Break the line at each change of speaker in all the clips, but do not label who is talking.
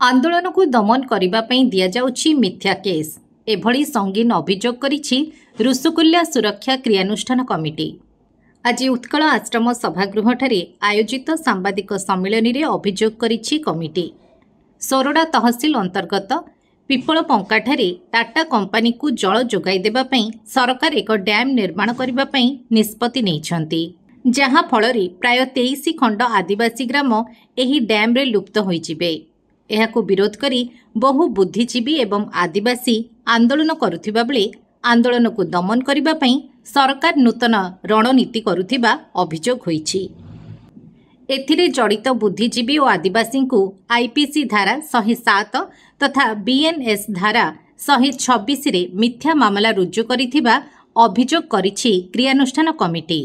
आंदोलन को दमन करने दि जाउछि मिथ्या केस एभली संगीन अभियोग करिछि ऋषिकुल्या सुरक्षा क्रियानुष्ठान कमिटी। आज उत्कल आश्रम सभागृह आयोजित सांबादिक सम्मेलन में अभियोग करिछि कमिटी। सोरडा तहसिल अंतर्गत पिपलपंकाठारे टाटा कंपानी को जल जोगाई देबा पई सरकार एक डैम निर्माण करबा पई निष्पत्ति नेइछन्ति, जहाँ फल प्राय 23 खंड आदिवासी ग्राम एही डैम रे लुप्त होइजिबे। एहाकु विरोध करी बहु बुद्धिजीवी एवं आदिवासी आंदोलन करुथिबा बेले आंदोलन को दमन करबा पई सरकार नूतन रणनीति करुथिबा अभियोग होइछि। एथिरे जड़ित बुद्धिजीवी और आदिवासी को आईपीसी धारा 107 तथा बीएनएस धारा 126 रे मिथ्या मामला रुजु करिथिबा अभियोग करिछि क्रियानुष्ठान कमिटी।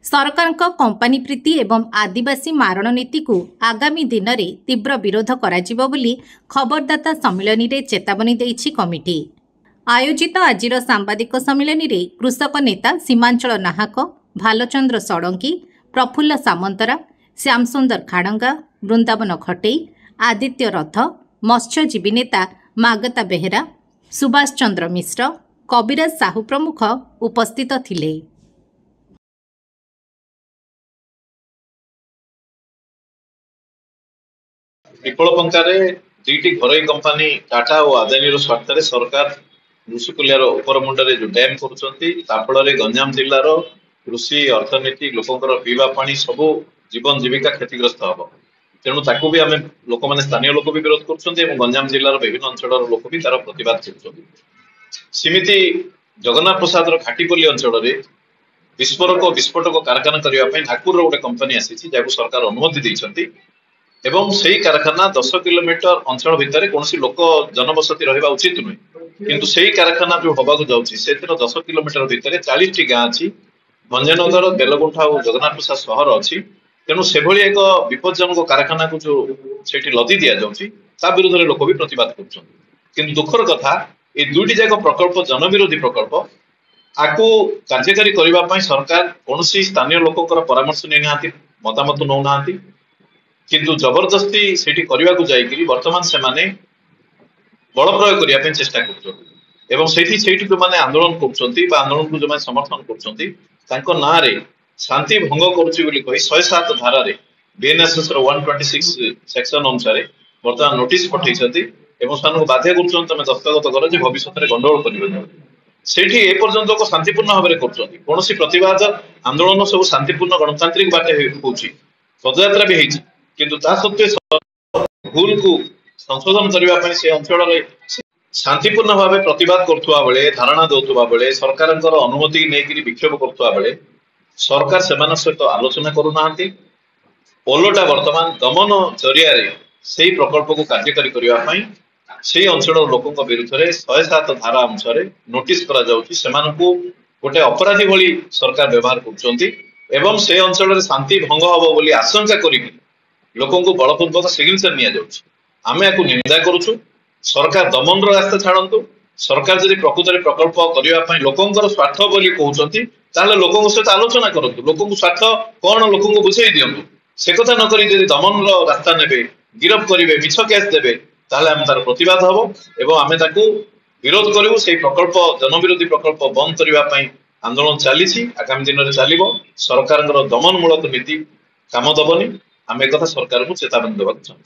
सरकार कंपानी प्रीति एवं आदिवासी मारण नीति को आगामी दिन में तीव्र विरोध कराजिबो बोली खबरदाता सम्मेलन में चेतावनी देइछि कमिटी। आयोजित आजिर सांबादिक सम्मेलन में कृषक नेता सीमांचल नाहक, भालचंद्र षडंगी, प्रफुल्ल सामंतरा, श्यामसुंदर खाड़ंगा, वृंदावन खटेई, आदित्य रथ, मत्स्यजीवी नेता मागता बेहेरा, सुभाष चंद्र मिश्र, कविराज साहू प्रमुख उपस्थित थिले।
पिपलपंकारे दुईटी घरोई कंपानी टाटा और आदानी स्वार्थ सरकार ऋषिकुल्यार उपरमुंडे जो डैम कर गंजाम जिलार कृषि अर्थनीति लोकंर पीवा पानी सबू जीवन जीविका क्षतिग्रस्त हम। तेणु ताकू भी आम लोक मैंने स्थानीय लोक भी विरोध कर गंजाम जिलार विभिन्न अंचल लोक भी तार प्रतिवाद करमती जगन्नाथ प्रसाद घाटीपल्ली अंचल विस्फोरक विस्फोटक कारखाना करने नागपुर गोटे कंपानी आसी सरकार अनुमति देती एवं सही कारखाना 10 किलोमीटर अंचल भितर कौन लोक जनबसती रहा उचित नुहे, किंतु सही कारखाना जो हवा जाऊँगी से 10 किलोमीटर भितर 40 टी गाँ अच्छी भंजनगर, बेलगुंठा और जगन्नाथ प्रसाद सहर अच्छी। तेणु से एक विपज्जनक कारखाना को जो से लदी दि जाऊँगी विरोध में लोक भी प्रतिवाद कर। दुखर कथा ये दुईटी जाक प्रकल्प जनविरोधी प्रकल्प आपको कार्यकारी करने सरकार कौन स्थानीय लोकंर परामर्श नहीं ना, मतामत नौ ना, किंतु जबरदस्ती सेठी करने को जाइए वर्तमान से माने बल प्रयोग करने चेष्टा कर जो मैंने आंदोलन कर आंदोलन को जो समर्थन कर ना शांति भंग कर 107 धारा बीएनएस 126 सेक्शन अनुसार बर्तमान नोटिस पठे बाध्य कर दस्तखत कर भविष्य में गंडगोल कर एपर्यंत को शांतिपूर्ण भाव में कौन प्रतिवाद आंदोलन सब शांतिपूर्ण गणतांत्रिक बाटे होची, पदयात्रा भी होती, किंतु ता सत्वे भूल को संशोधन करने से अंचल शांतिपूर्ण भाव प्रतिवाद करुवा बेले धारणा दौथुवा बेले सरकार अनुमति नहीं विक्षोभ करुवा बेले सरकार से सहित आलोचना करूना। ओलटा वर्तमान दमन जरिया से प्रकल्प को कार्यकारी करने से अंचल लोकों विरुद्ध में 107 धारा अनुसार नोटिस करा गोटे अपराधी भली सरकार व्यवहार कर से अंचल शांति भंग हम बोली आशंका करी लोकों को बलपूर्वक सिग्नेचर निया निंदा करुचु। सरकार दमन रास्ता छाड़ू, सरकार जब प्रकृत में प्रकल्प करने लोकंर स्वार्थ बोली कहते लोकों सहित आलोचना करूँ, लोकों स्वार्थ कौन लोकों बुझे दिंतु से कथा न करी यदि दमन रास्ता ने गिरफ करेंगे मिछ केस देवे आम तार प्रतिवाद हम एवं आम विरोध करूँ। से प्रकल्प जनविरोधी प्रकल्प बंद करने आंदोलन चली आगामी दिन में चलो। सरकार दमनमूलक नीति काम दबनी, आम एक सरकार को चेतावनी देवाक चाहूँ।